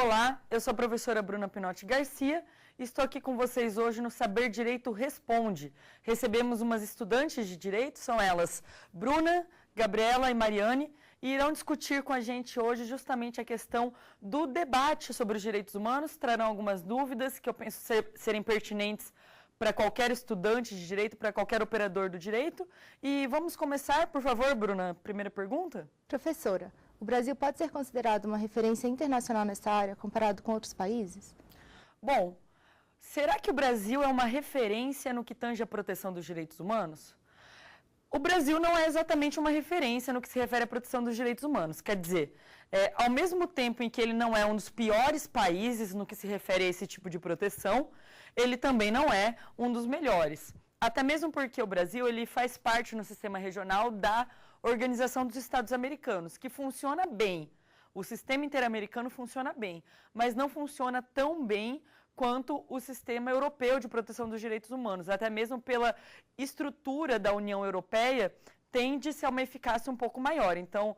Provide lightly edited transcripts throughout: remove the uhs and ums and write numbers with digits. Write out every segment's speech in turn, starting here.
Olá, eu sou a professora Bruna Pinotti Garcia e estou aqui com vocês hoje no Saber Direito Responde. Recebemos umas estudantes de Direito, são elas Bruna, Gabriela e Mariane, e irão discutir com a gente hoje justamente a questão do debate sobre os direitos humanos, trarão algumas dúvidas que eu penso serem pertinentes para qualquer estudante de direito, para qualquer operador do direito. E vamos começar, por favor, Bruna, primeira pergunta? Professora, o Brasil pode ser considerado uma referência internacional nessa área, comparado com outros países? Bom, será que o Brasil é uma referência no que tange à proteção dos direitos humanos? O Brasil não é exatamente uma referência no que se refere à proteção dos direitos humanos. Quer dizer, ao mesmo tempo em que ele não é um dos piores países no que se refere a esse tipo de proteção, ele também não é um dos melhores. Até mesmo porque o Brasil ele faz parte no sistema regional da Organização dos Estados Americanos, que funciona bem. O sistema interamericano funciona bem, mas não funciona tão bem quanto o sistema europeu de proteção dos direitos humanos. Até mesmo pela estrutura da União Europeia, tende-se a uma eficácia um pouco maior. Então,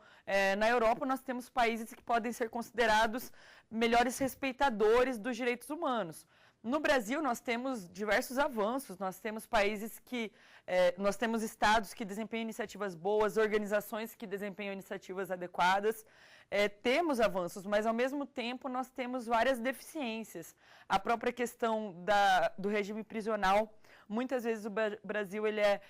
na Europa, nós temos países que podem ser considerados melhores respeitadores dos direitos humanos. No Brasil, nós temos diversos avanços, nós temos países que, nós temos estados que desempenham iniciativas boas, organizações que desempenham iniciativas adequadas, temos avanços, mas ao mesmo tempo nós temos várias deficiências. A própria questão do regime prisional, muitas vezes o Brasil ele é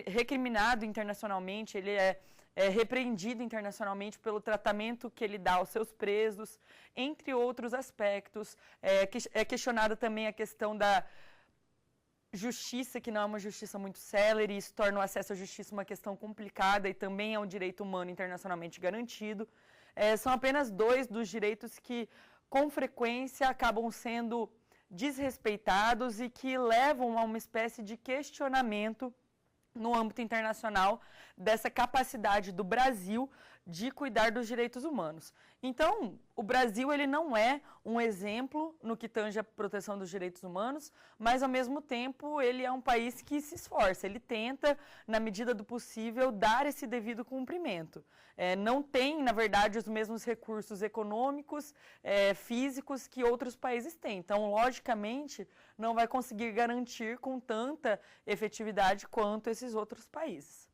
recriminado internacionalmente, ele é repreendido internacionalmente pelo tratamento que ele dá aos seus presos, entre outros aspectos. É questionada também a questão da justiça, que não é uma justiça muito célere, isso torna o acesso à justiça uma questão complicada e também é um direito humano internacionalmente garantido. São apenas dois dos direitos que, com frequência, acabam sendo desrespeitados e que levam a uma espécie de questionamento no âmbito internacional dessa capacidade do Brasil de cuidar dos direitos humanos. Então, o Brasil ele não é um exemplo no que tange a proteção dos direitos humanos, mas ao mesmo tempo ele é um país que se esforça, ele tenta, na medida do possível, dar esse devido cumprimento. Não tem, na verdade, os mesmos recursos econômicos, físicos que outros países têm. Então, logicamente, não vai conseguir garantir com tanta efetividade quanto esses outros países.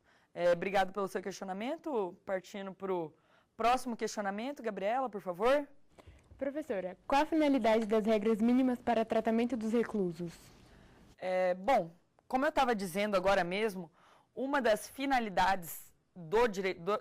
Obrigado pelo seu questionamento. Partindo para o próximo questionamento, Gabriela, por favor. Professora, qual a finalidade das regras mínimas para tratamento dos reclusos? Bom, como eu estava dizendo agora mesmo, uma das finalidades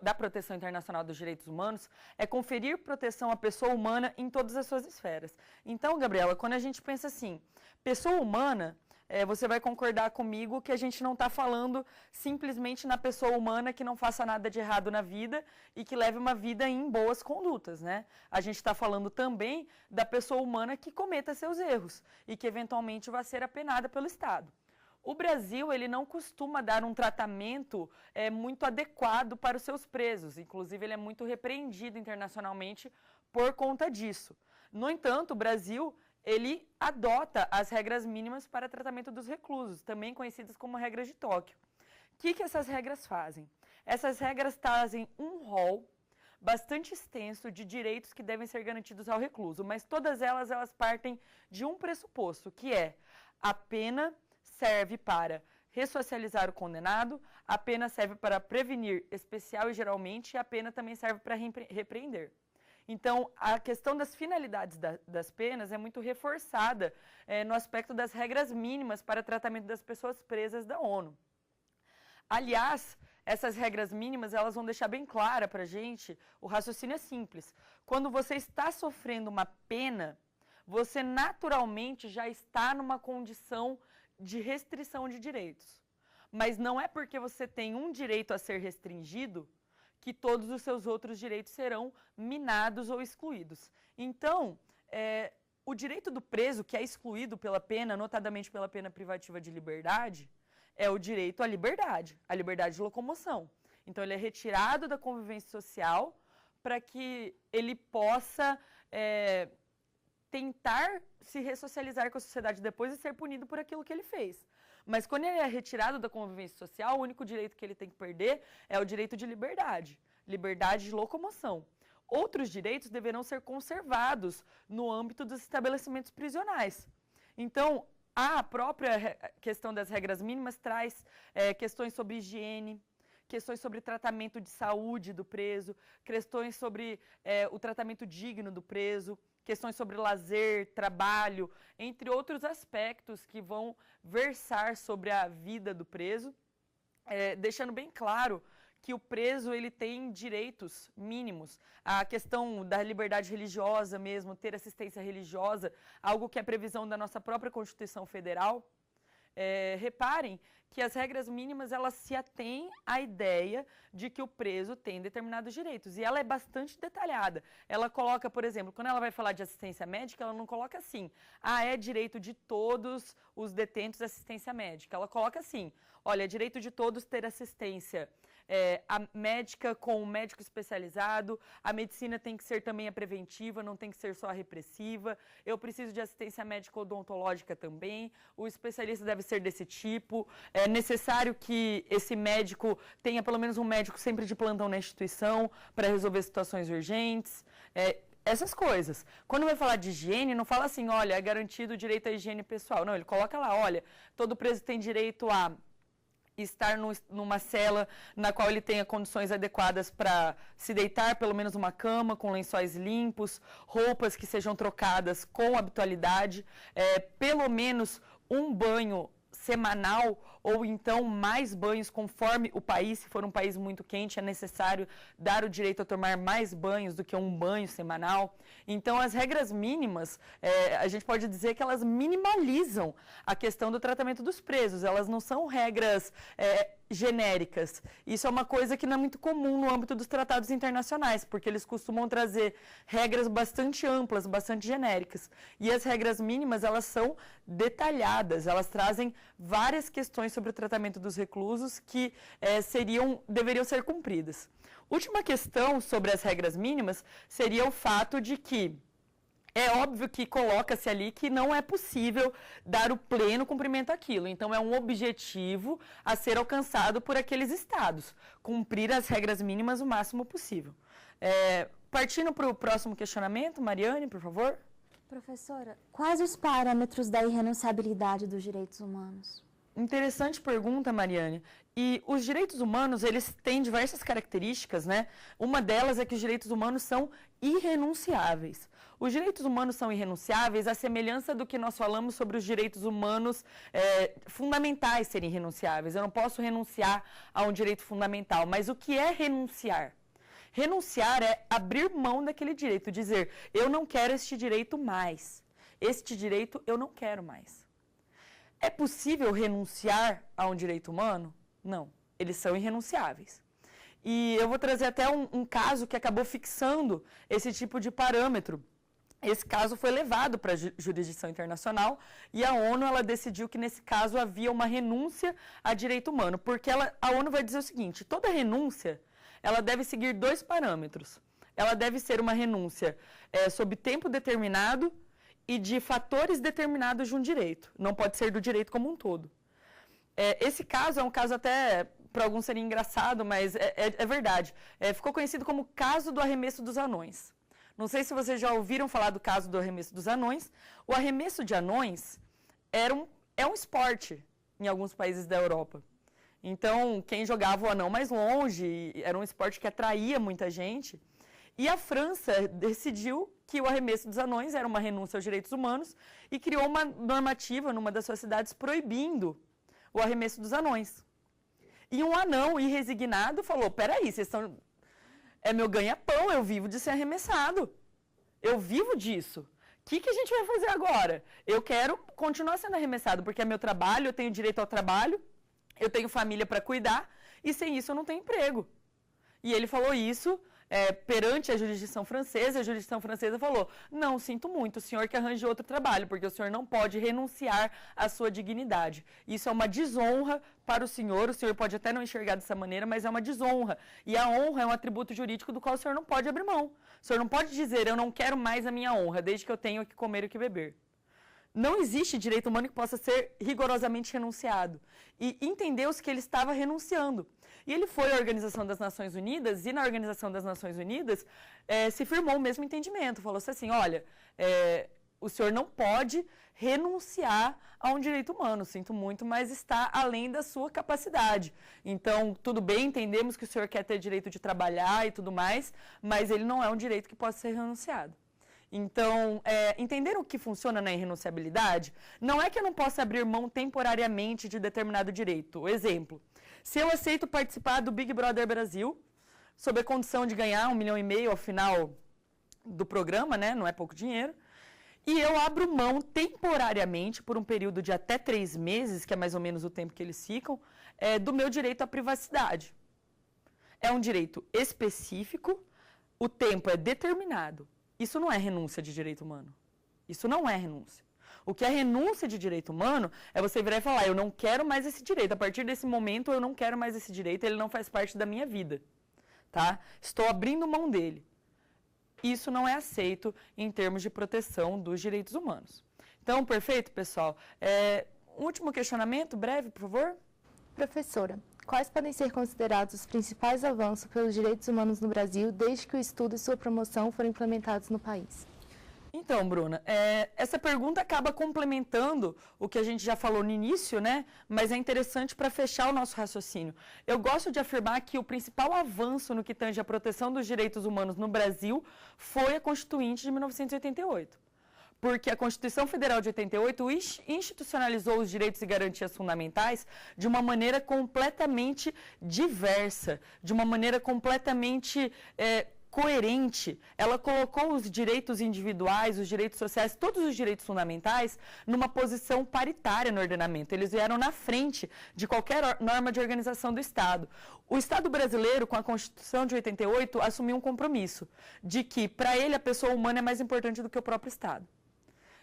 da proteção internacional dos direitos humanos é conferir proteção à pessoa humana em todas as suas esferas. Então, Gabriela, quando a gente pensa assim, pessoa humana, você vai concordar comigo que a gente não está falando simplesmente na pessoa humana que não faça nada de errado na vida e que leve uma vida em boas condutas, né? A gente está falando também da pessoa humana que cometa seus erros e que eventualmente vai ser apenada pelo Estado. O Brasil ele não costuma dar um tratamento muito adequado para os seus presos, inclusive ele é muito repreendido internacionalmente por conta disso. No entanto, o Brasil ele adota as regras mínimas para tratamento dos reclusos, também conhecidas como regras de Tóquio. O que essas regras fazem? Essas regras trazem um rol bastante extenso de direitos que devem ser garantidos ao recluso, mas todas elas partem de um pressuposto, que é a pena serve para ressocializar o condenado, a pena serve para prevenir especial e geralmente, e a pena também serve para repreender. Então, a questão das finalidades das penas é muito reforçada no aspecto das regras mínimas para tratamento das pessoas presas da ONU. Aliás, essas regras mínimas elas vão deixar bem clara para a gente, o raciocínio é simples. Quando você está sofrendo uma pena, você naturalmente já está numa condição de restrição de direitos. Mas não é porque você tem um direito a ser restringido que todos os seus outros direitos serão minados ou excluídos. Então, o direito do preso, que é excluído pela pena, notadamente pela pena privativa de liberdade, é o direito à liberdade de locomoção. Então, ele é retirado da convivência social para que ele possa tentar se ressocializar com a sociedade depois e ser punido por aquilo que ele fez. Mas quando ele é retirado da convivência social, o único direito que ele tem que perder é o direito de liberdade de locomoção. outros direitos deverão ser conservados no âmbito dos estabelecimentos prisionais. Então, a própria questão das regras mínimas traz questões sobre higiene, questões sobre tratamento de saúde do preso, questões sobre o tratamento digno do preso, questões sobre lazer, trabalho, entre outros aspectos que vão versar sobre a vida do preso, deixando bem claro que o preso ele tem direitos mínimos. A questão da liberdade religiosa mesmo, ter assistência religiosa, algo que é previsão da nossa própria Constituição Federal. Reparem que as regras mínimas elas se atêm à ideia de que o preso tem determinados direitos. E ela é bastante detalhada. Ela coloca, por exemplo, quando ela vai falar de assistência médica, ela não coloca assim, é direito de todos os detentos assistência médica. Ela coloca assim, olha, é direito de todos ter assistência a médica com o médico especializado, a medicina tem que ser também a preventiva, não tem que ser só a repressiva, eu preciso de assistência médica odontológica também, o especialista deve ser desse tipo, é necessário que esse médico tenha pelo menos um médico sempre de plantão na instituição para resolver situações urgentes, essas coisas. Quando vai falar de higiene, não fala assim, olha, é garantido o direito à higiene pessoal, não, ele coloca lá, olha, todo preso tem direito a estar numa cela na qual ele tenha condições adequadas para se deitar, pelo menos uma cama com lençóis limpos, roupas que sejam trocadas com habitualidade, pelo menos um banho semanal ou então mais banhos conforme o país, se for um país muito quente, é necessário dar o direito a tomar mais banhos do que um banho semanal. Então, as regras mínimas, a gente pode dizer que elas minimalizam a questão do tratamento dos presos, elas não são regras genéricas. Isso é uma coisa que não é muito comum no âmbito dos tratados internacionais, porque eles costumam trazer regras bastante amplas, bastante genéricas. E as regras mínimas, elas são detalhadas, elas trazem várias questões sobre o tratamento dos reclusos que deveriam ser cumpridas. Última questão sobre as regras mínimas seria o fato de que é óbvio que coloca-se ali que não é possível dar o pleno cumprimento àquilo. Então, é um objetivo a ser alcançado por aqueles estados, cumprir as regras mínimas o máximo possível. Partindo para o próximo questionamento, Mariane, por favor. Professora, quais os parâmetros da irrenunciabilidade dos direitos humanos? Interessante pergunta, Mariane. E os direitos humanos, eles têm diversas características, né? Uma delas é que os direitos humanos são irrenunciáveis. Os direitos humanos são irrenunciáveis à semelhança do que nós falamos sobre os direitos humanos fundamentais serem irrenunciáveis. Eu não posso renunciar a um direito fundamental, mas o que é renunciar? Renunciar é abrir mão daquele direito, dizer, eu não quero este direito mais. Este direito eu não quero mais. É possível renunciar a um direito humano? Não, eles são irrenunciáveis. E eu vou trazer até um caso que acabou fixando esse tipo de parâmetro. Esse caso foi levado para a jurisdição internacional e a ONU ela decidiu que nesse caso havia uma renúncia a direito humano, porque a ONU vai dizer o seguinte, toda renúncia ela deve seguir dois parâmetros. Ela deve ser uma renúncia sob tempo determinado e de fatores determinados de um direito. Não pode ser do direito como um todo. Esse caso é um caso até, para alguns seria engraçado, mas é verdade. Ficou conhecido como o caso do arremesso dos anões. Não sei se vocês já ouviram falar do caso do arremesso dos anões. O arremesso de anões é um esporte em alguns países da Europa. Então, quem jogava o anão mais longe, era um esporte que atraía muita gente. E a França decidiu que o arremesso dos anões era uma renúncia aos direitos humanos e criou uma normativa numa das suas cidades proibindo o arremesso dos anões. E um anão irresignado falou, peraí, vocês estão... É meu ganha-pão, eu vivo de ser arremessado. Eu vivo disso. O que a gente vai fazer agora? Eu quero continuar sendo arremessado, porque é meu trabalho, eu tenho direito ao trabalho, eu tenho família para cuidar, e sem isso eu não tenho emprego. E ele falou isso perante a jurisdição francesa, a jurisdição francesa falou, não, sinto muito, o senhor que arranje outro trabalho, porque o senhor não pode renunciar à sua dignidade. Isso é uma desonra para o senhor pode até não enxergar dessa maneira, mas é uma desonra. E a honra é um atributo jurídico do qual o senhor não pode abrir mão. O senhor não pode dizer, eu não quero mais a minha honra, desde que eu tenho o que comer e o que beber. não existe direito humano que possa ser rigorosamente renunciado. E entendeu-se que ele estava renunciando. E ele foi à Organização das Nações Unidas, e na Organização das Nações Unidas se firmou o mesmo entendimento. Falou-se assim, olha, o senhor não pode renunciar a um direito humano, sinto muito, mas está além da sua capacidade. Então, tudo bem, entendemos que o senhor quer ter direito de trabalhar e tudo mais, mas ele não é um direito que possa ser renunciado. Então, entenderam que funciona na irrenunciabilidade? Não é que eu não possa abrir mão temporariamente de determinado direito. Exemplo, se eu aceito participar do Big Brother Brasil, sob a condição de ganhar 1,5 milhão ao final do programa, né? Não é pouco dinheiro, e eu abro mão temporariamente, por um período de até 3 meses, que é mais ou menos o tempo que eles ficam, do meu direito à privacidade. É um direito específico, o tempo é determinado. Isso não é renúncia de direito humano. Isso não é renúncia. O que é renúncia de direito humano é você virar e falar, eu não quero mais esse direito, a partir desse momento eu não quero mais esse direito, ele não faz parte da minha vida. Tá? Estou abrindo mão dele. Isso não é aceito em termos de proteção dos direitos humanos. Então, perfeito, pessoal? Um último questionamento, breve, por favor? Professora, quais podem ser considerados os principais avanços pelos direitos humanos no Brasil desde que o estudo e sua promoção foram implementados no país? Então, Bruna, essa pergunta acaba complementando o que a gente já falou no início, né? Mas é interessante para fechar o nosso raciocínio. Eu gosto de afirmar que o principal avanço no que tange a proteção dos direitos humanos no Brasil foi a Constituinte de 1988. Porque a Constituição Federal de 88 institucionalizou os direitos e garantias fundamentais de uma maneira completamente diversa, de uma maneira completamente coerente. Ela colocou os direitos individuais, os direitos sociais, todos os direitos fundamentais, numa posição paritária no ordenamento. Eles vieram na frente de qualquer norma de organização do Estado. O Estado brasileiro, com a Constituição de 88, assumiu um compromisso de que, para ele, a pessoa humana é mais importante do que o próprio Estado.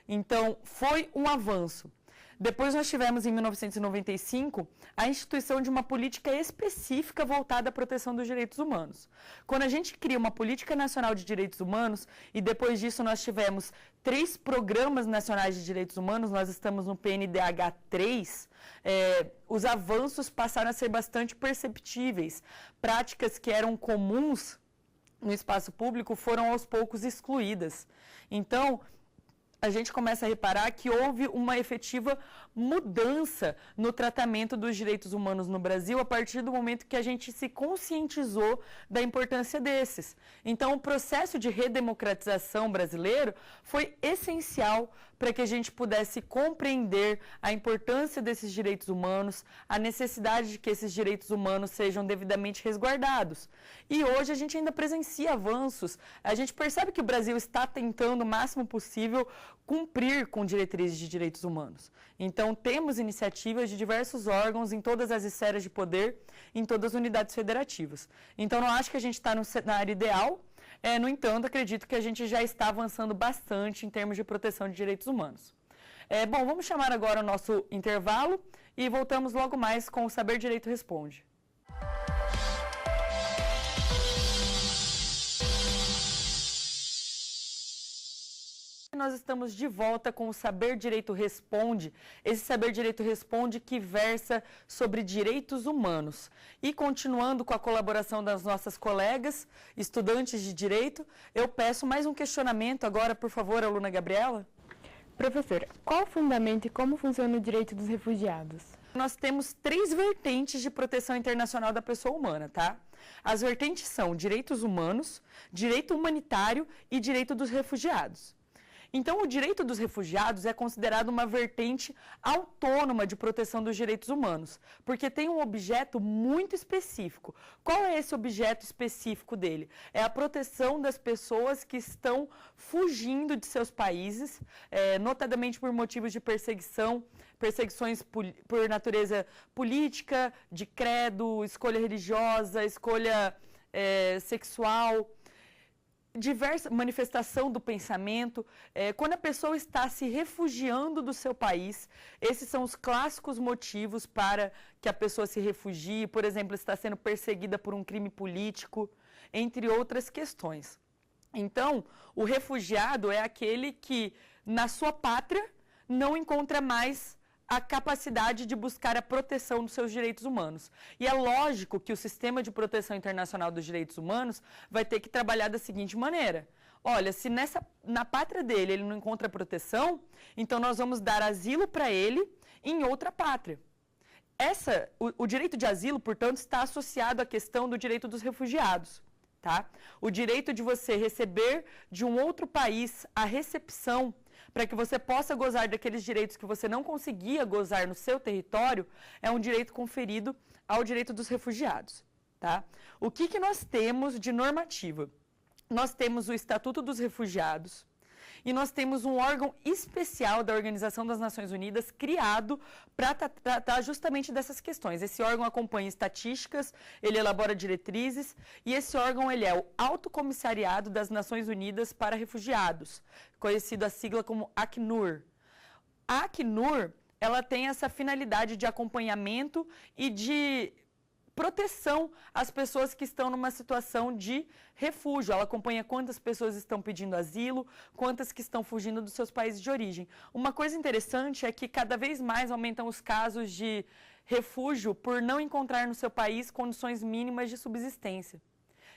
Então, foi um avanço. Depois nós tivemos, em 1995, a instituição de uma política específica voltada à proteção dos direitos humanos. Quando a gente cria uma política nacional de direitos humanos, e depois disso nós tivemos 3 programas nacionais de direitos humanos, nós estamos no PNDH 3, os avanços passaram a ser bastante perceptíveis. Práticas que eram comuns no espaço público foram aos poucos excluídas. Então, a gente começa a reparar que houve uma efetiva mudança no tratamento dos direitos humanos no Brasil a partir do momento que a gente se conscientizou da importância desses. Então, o processo de redemocratização brasileiro foi essencial para que a gente pudesse compreender a importância desses direitos humanos, a necessidade de que esses direitos humanos sejam devidamente resguardados. E hoje a gente ainda presencia avanços, a gente percebe que o Brasil está tentando o máximo possível cumprir com diretrizes de direitos humanos. Então, temos iniciativas de diversos órgãos em todas as esferas de poder, em todas as unidades federativas. Então, não acho que a gente está no cenário ideal, no entanto, acredito que a gente já está avançando bastante em termos de proteção de direitos humanos. Bom, vamos chamar agora o nosso intervalo e voltamos logo mais com o Saber Direito Responde. Nós estamos de volta com o Saber Direito Responde, esse Saber Direito Responde que versa sobre direitos humanos. E continuando com a colaboração das nossas colegas, estudantes de Direito, eu peço mais um questionamento agora, por favor, aluna Gabriela. Professora, qual o fundamento e como funciona o direito dos refugiados? Nós temos 3 vertentes de proteção internacional da pessoa humana, tá? As vertentes são direitos humanos, direito humanitário e direito dos refugiados. Então, o direito dos refugiados é considerado uma vertente autônoma de proteção dos direitos humanos, porque tem um objeto muito específico. Qual é esse objeto específico dele? É a proteção das pessoas que estão fugindo de seus países, notadamente por motivos de perseguições por natureza política, de credo, escolha religiosa, escolha sexual, diversa manifestação do pensamento. Quando a pessoa está se refugiando do seu país, esses são os clássicos motivos para que a pessoa se refugie, por exemplo, está sendo perseguida por um crime político, entre outras questões. Então, o refugiado é aquele que, na sua pátria, não encontra mais a capacidade de buscar a proteção dos seus direitos humanos. E é lógico que o sistema de proteção internacional dos direitos humanos vai ter que trabalhar da seguinte maneira: olha, se na pátria dele ele não encontra proteção, então nós vamos dar asilo para ele em outra pátria. O direito de asilo, portanto, está associado à questão do direito dos refugiados. Tá? O direito de você receber de um outro país a recepção para que você possa gozar daqueles direitos que você não conseguia gozar no seu território, é um direito conferido ao direito dos refugiados. Tá? O que nós temos de normativa? Nós temos o Estatuto dos Refugiados e nós temos um órgão especial da Organização das Nações Unidas criado para tratar justamente dessas questões. Esse órgão acompanha estatísticas, ele elabora diretrizes e esse órgão ele é o Alto Comissariado das Nações Unidas para Refugiados, conhecido a sigla como Acnur. A Acnur, ela tem essa finalidade de acompanhamento e de proteção às pessoas que estão numa situação de refúgio. Ela acompanha quantas pessoas estão pedindo asilo, quantas que estão fugindo dos seus países de origem. Uma coisa interessante é que cada vez mais aumentam os casos de refúgio por não encontrar no seu país condições mínimas de subsistência.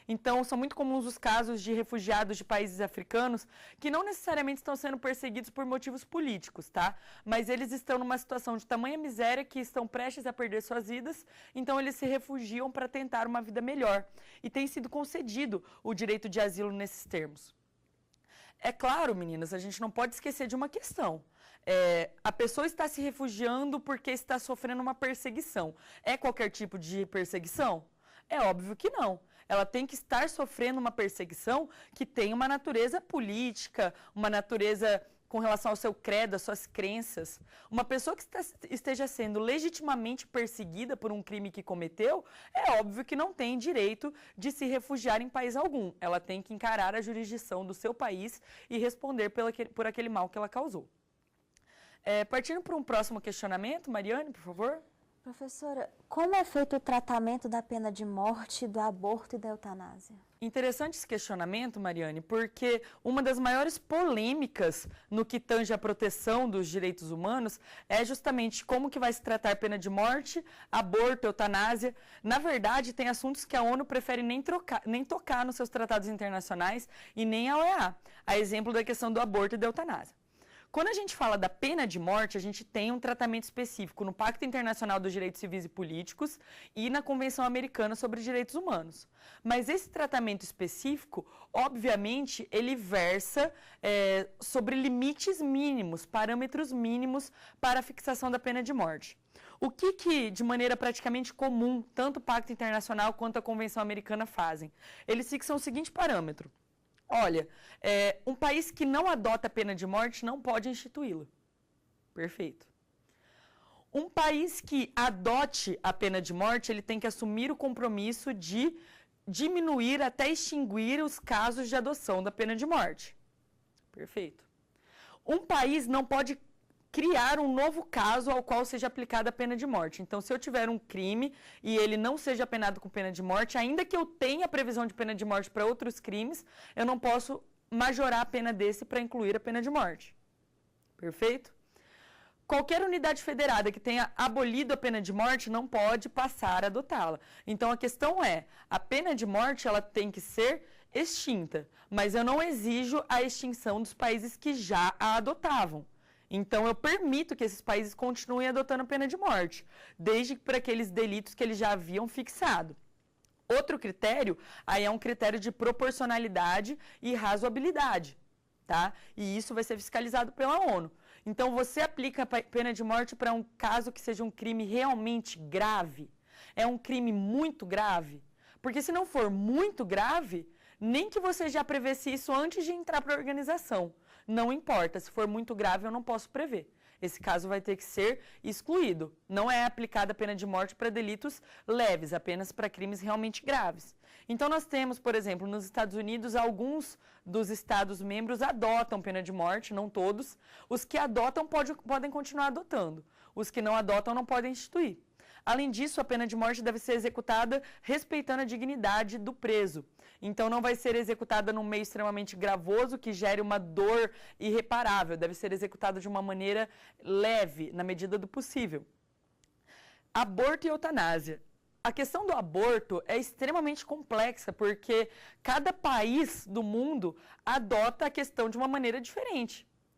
Então, são muito comuns os casos de refugiados de países africanos que não necessariamente estão sendo perseguidos por motivos políticos, tá? Mas eles estão numa situação de tamanha miséria que estão prestes a perder suas vidas, então eles se refugiam para tentar uma vida melhor. E tem sido concedido o direito de asilo nesses termos. É claro, meninas, a gente não pode esquecer de uma questão. A pessoa está se refugiando porque está sofrendo uma perseguição. É qualquer tipo de perseguição? É óbvio que não. Ela tem que estar sofrendo uma perseguição que tem uma natureza política, uma natureza com relação ao seu credo, às suas crenças. Uma pessoa que esteja sendo legitimamente perseguida por um crime que cometeu, é óbvio que não tem direito de se refugiar em país algum. Ela tem que encarar a jurisdição do seu país e responder por aquele mal que ela causou. Partindo para um próximo questionamento, Mariane, por favor. Professora, como é feito o tratamento da pena de morte, do aborto e da eutanásia? Interessante esse questionamento, Mariane, porque uma das maiores polêmicas no que tange a proteção dos direitos humanos é justamente como que vai se tratar a pena de morte, aborto, eutanásia. Na verdade, tem assuntos que a ONU prefere nem tocar nos seus tratados internacionais e nem a OEA, a exemplo da questão do aborto e da eutanásia. Quando a gente fala da pena de morte, a gente tem um tratamento específico no Pacto Internacional dos Direitos Civis e Políticos e na Convenção Americana sobre Direitos Humanos. Mas esse tratamento específico, obviamente, ele versa sobre limites mínimos, parâmetros mínimos para a fixação da pena de morte. O que, de maneira praticamente comum, tanto o Pacto Internacional quanto a Convenção Americana fazem? Eles fixam o seguinte parâmetro. Olha, um país que não adota a pena de morte não pode instituí-la. Perfeito. Um país que adote a pena de morte, ele tem que assumir o compromisso de diminuir até extinguir os casos de adoção da pena de morte. Perfeito. Um país não pode criar um novo caso ao qual seja aplicada a pena de morte. Então, se eu tiver um crime e ele não seja penado com pena de morte, ainda que eu tenha previsão de pena de morte para outros crimes, eu não posso majorar a pena desse para incluir a pena de morte. Perfeito? Qualquer unidade federada que tenha abolido a pena de morte não pode passar a adotá-la. Então, a questão é, a pena de morte ela tem que ser extinta, mas eu não exijo a extinção dos países que já a adotavam. Então, eu permito que esses países continuem adotando a pena de morte, desde para aqueles delitos que eles já haviam fixado. Outro critério, aí é um critério de proporcionalidade e razoabilidade, tá? E isso vai ser fiscalizado pela ONU. Então, você aplica a pena de morte para um caso que seja um crime realmente grave? É um crime muito grave? Porque se não for muito grave, nem que você já prevesse isso antes de entrar para a organização. Não importa, se for muito grave, eu não posso prever. Esse caso vai ter que ser excluído. Não é aplicada a pena de morte para delitos leves, apenas para crimes realmente graves. Então, nós temos, por exemplo, nos Estados Unidos, alguns dos Estados-membros adotam pena de morte, não todos. Os que adotam podem continuar adotando. Os que não adotam não podem instituir. Além disso, a pena de morte deve ser executada respeitando a dignidade do preso. Então, não vai ser executada num meio extremamente gravoso que gere uma dor irreparável. Deve ser executada de uma maneira leve, na medida do possível. Aborto e eutanásia. A questão do aborto é extremamente complexa, porque cada país do mundo adota a questão de uma maneira diferente.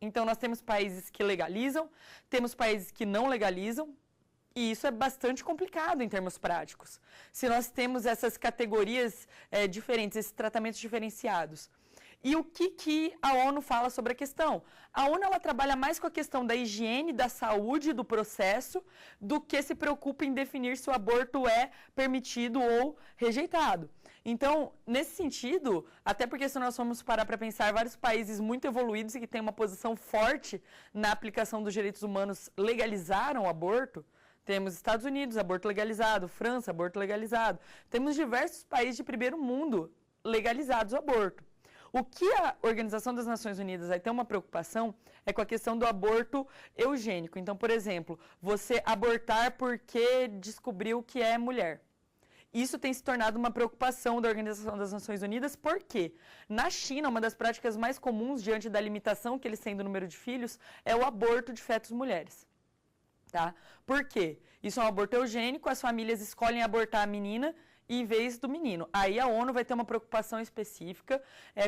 Então, nós temos países que legalizam, temos países que não legalizam, e isso é bastante complicado em termos práticos. Se nós temos essas categorias diferentes, esses tratamentos diferenciados. E o que a ONU fala sobre a questão? A ONU ela trabalha mais com a questão da higiene, da saúde, do processo, do que se preocupa em definir se o aborto é permitido ou rejeitado. Então, nesse sentido, até porque se nós formos parar para pensar, vários países muito evoluídos e que têm uma posição forte na aplicação dos direitos humanos legalizaram o aborto. Temos Estados Unidos, aborto legalizado, França, aborto legalizado. Temos diversos países de primeiro mundo legalizados o aborto. O que a Organização das Nações Unidas vai ter uma preocupação é com a questão do aborto eugênico. Então, por exemplo, você abortar porque descobriu que é mulher. Isso tem se tornado uma preocupação da Organização das Nações Unidas, porque na China, uma das práticas mais comuns diante da limitação que eles têm do número de filhos é o aborto de fetos mulheres. Tá? Por quê? Isso é um aborto eugênico, as famílias escolhem abortar a menina em vez do menino. Aí a ONU vai ter uma preocupação específica.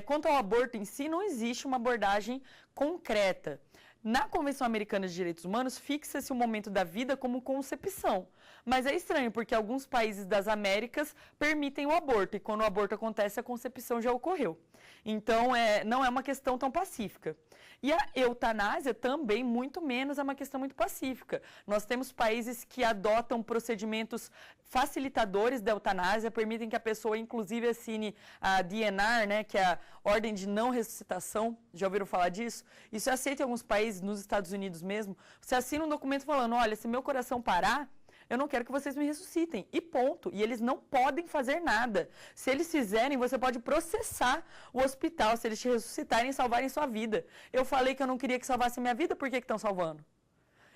Quanto ao aborto em si, não existe uma abordagem concreta. Na Convenção Americana de Direitos Humanos, fixa-se o momento da vida como concepção. Mas é estranho, porque alguns países das Américas permitem o aborto, e quando o aborto acontece, a concepção já ocorreu. Então, não é uma questão tão pacífica. E a eutanásia também, muito menos, é uma questão muito pacífica. Nós temos países que adotam procedimentos facilitadores da eutanásia, permitem que a pessoa, inclusive, assine a DNR, né, que é a Ordem de Não Ressuscitação. Já ouviram falar disso? Isso é aceito em alguns países, nos Estados Unidos mesmo. Você assina um documento falando, olha, se meu coração parar, eu não quero que vocês me ressuscitem. E ponto. E eles não podem fazer nada. Se eles fizerem, você pode processar o hospital, se eles te ressuscitarem e salvarem sua vida. Eu falei que eu não queria que salvasse minha vida, por que estão salvando?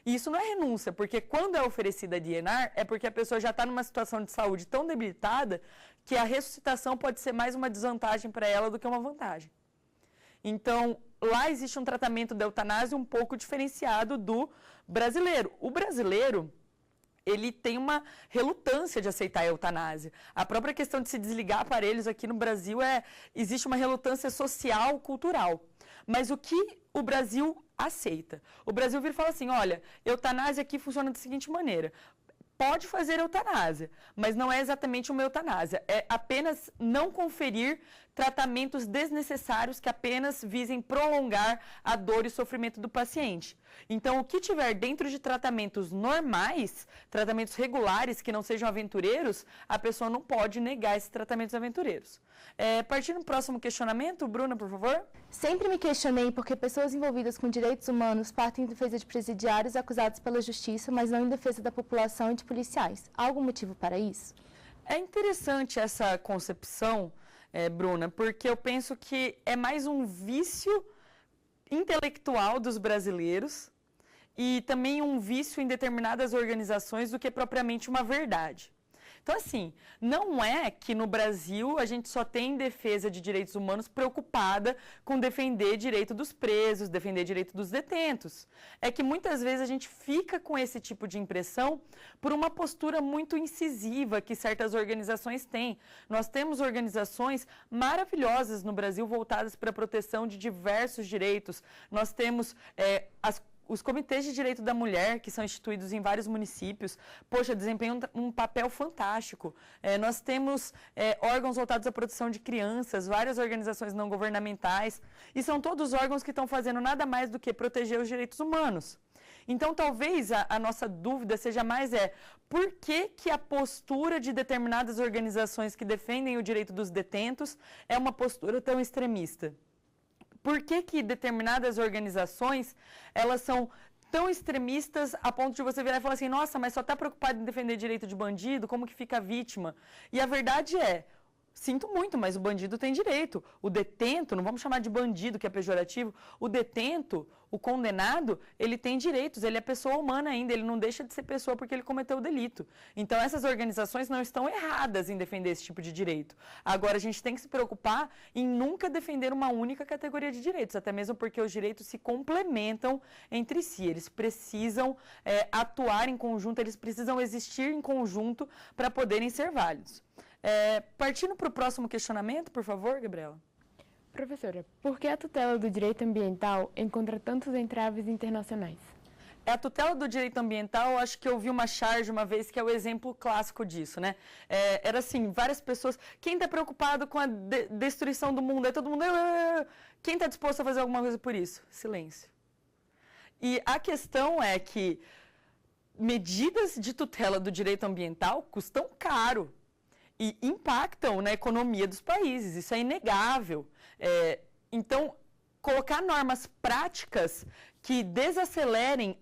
E isso não é renúncia, porque quando é oferecida a DNR, é porque a pessoa já está numa situação de saúde tão debilitada que a ressuscitação pode ser mais uma desvantagem para ela do que uma vantagem. Então, lá existe um tratamento da eutanásia um pouco diferenciado do brasileiro. O brasileiro, ele tem uma relutância de aceitar a eutanásia. A própria questão de se desligar aparelhos aqui no Brasil existe uma relutância social, cultural. Mas o que o Brasil aceita? O Brasil vira e fala assim, olha, eutanásia aqui funciona da seguinte maneira. Pode fazer eutanásia, mas não é exatamente uma eutanásia. É apenas não conferir tratamentos desnecessários que apenas visem prolongar a dor e o sofrimento do paciente. Então, o que tiver dentro de tratamentos normais, tratamentos regulares, que não sejam aventureiros, a pessoa não pode negar esses tratamentos aventureiros. Partindo do próximo questionamento, Bruna, por favor. Sempre me questionei porque pessoas envolvidas com direitos humanos partem em defesa de presidiários acusados pela justiça, mas não em defesa da população e de policiais. Há algum motivo para isso? É interessante essa concepção, Bruna, porque eu penso que é mais um vício intelectual dos brasileiros e também um vício em determinadas organizações do que propriamente uma verdade. Então, assim, não é que no Brasil a gente só tem defesa de direitos humanos preocupada com defender direito dos presos, defender direito dos detentos. É que muitas vezes a gente fica com esse tipo de impressão por uma postura muito incisiva que certas organizações têm. Nós temos organizações maravilhosas no Brasil voltadas para a proteção de diversos direitos. Nós temos os comitês de direito da mulher, que são instituídos em vários municípios, desempenham um papel fantástico. Nós temos órgãos voltados à proteção de crianças, várias organizações não governamentais, e são todos órgãos que estão fazendo nada mais do que proteger os direitos humanos. Então, talvez a nossa dúvida seja mais por que a postura de determinadas organizações que defendem o direito dos detentos é uma postura tão extremista? Por que determinadas organizações, elas são tão extremistas a ponto de você virar e falar assim, nossa, mas só está preocupado em defender direito de bandido, como que fica a vítima? E a verdade Sinto muito, mas o bandido tem direito. O detento, não vamos chamar de bandido, que é pejorativo, o detento, o condenado, ele tem direitos, ele é pessoa humana ainda, ele não deixa de ser pessoa porque ele cometeu o delito. Então, essas organizações não estão erradas em defender esse tipo de direito. Agora, a gente tem que se preocupar em nunca defender uma única categoria de direitos, até mesmo porque os direitos se complementam entre si, eles precisam atuar em conjunto, eles precisam existir em conjunto para poderem ser válidos. Partindo para o próximo questionamento, por favor, Gabriela. Professora, por que a tutela do direito ambiental encontra tantos entraves internacionais? A tutela do direito ambiental, acho que eu vi uma charge uma vez que é o exemplo clássico disso, né? Era assim, várias pessoas, quem está preocupado com a destruição do mundo? É todo mundo, quem está disposto a fazer alguma coisa por isso? Silêncio. E a questão é que medidas de tutela do direito ambiental custam caro e impactam na economia dos países, isso é inegável. Então, colocar normas práticas que desacelerem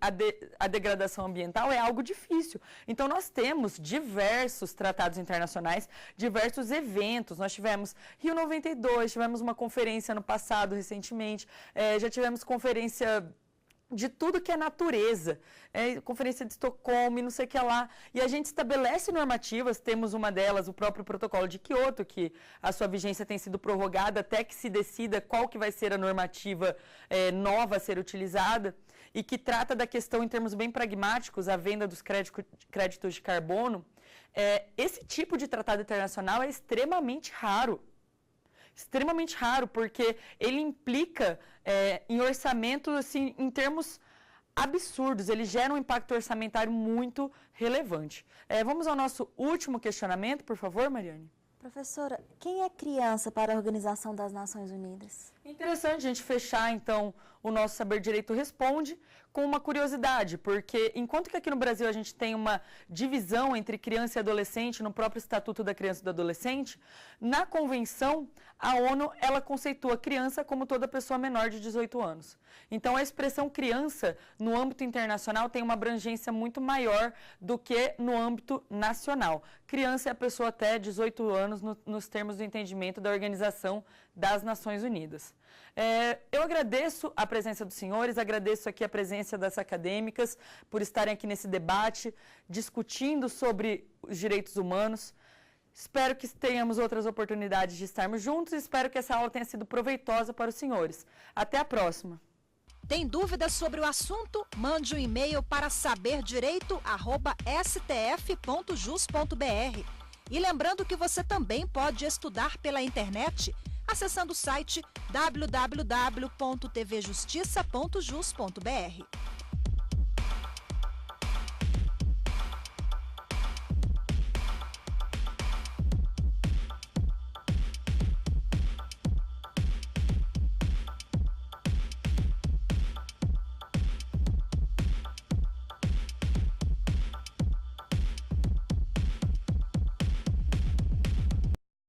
a degradação ambiental é algo difícil. Então, nós temos diversos tratados internacionais, diversos eventos. Nós tivemos Rio 92, tivemos uma conferência no passado, recentemente, já tivemos conferência de tudo que é natureza, Conferência de Estocolmo, não sei o que lá, e a gente estabelece normativas, temos uma delas, o próprio protocolo de Quioto, que a sua vigência tem sido prorrogada até que se decida qual que vai ser a normativa nova a ser utilizada, e que trata da questão em termos bem pragmáticos, a venda dos créditos de carbono. Esse tipo de tratado internacional é extremamente raro, porque ele implica em orçamento, assim, em termos absurdos, ele gera um impacto orçamentário muito relevante. Vamos ao nosso último questionamento, por favor, Mariane. Professora, quem é criança para a Organização das Nações Unidas? Interessante a gente fechar, então, o nosso Saber Direito Responde com uma curiosidade, porque enquanto que aqui no Brasil a gente tem uma divisão entre criança e adolescente no próprio Estatuto da Criança e do Adolescente, na Convenção, a ONU, ela conceitua criança como toda pessoa menor de 18 anos. Então, a expressão criança, no âmbito internacional, tem uma abrangência muito maior do que no âmbito nacional. Criança é a pessoa até 18 anos nos termos do entendimento da Organização das Nações Unidas. Eu agradeço a presença dos senhores, agradeço aqui a presença das acadêmicas por estarem aqui nesse debate, discutindo sobre os direitos humanos. Espero que tenhamos outras oportunidades de estarmos juntos e espero que essa aula tenha sido proveitosa para os senhores. Até a próxima. Tem dúvidas sobre o assunto? Mande um e-mail para saberdireito@stf.jus.br. E lembrando que você também pode estudar pela internet acessando o site www.tvjustiça.jus.br.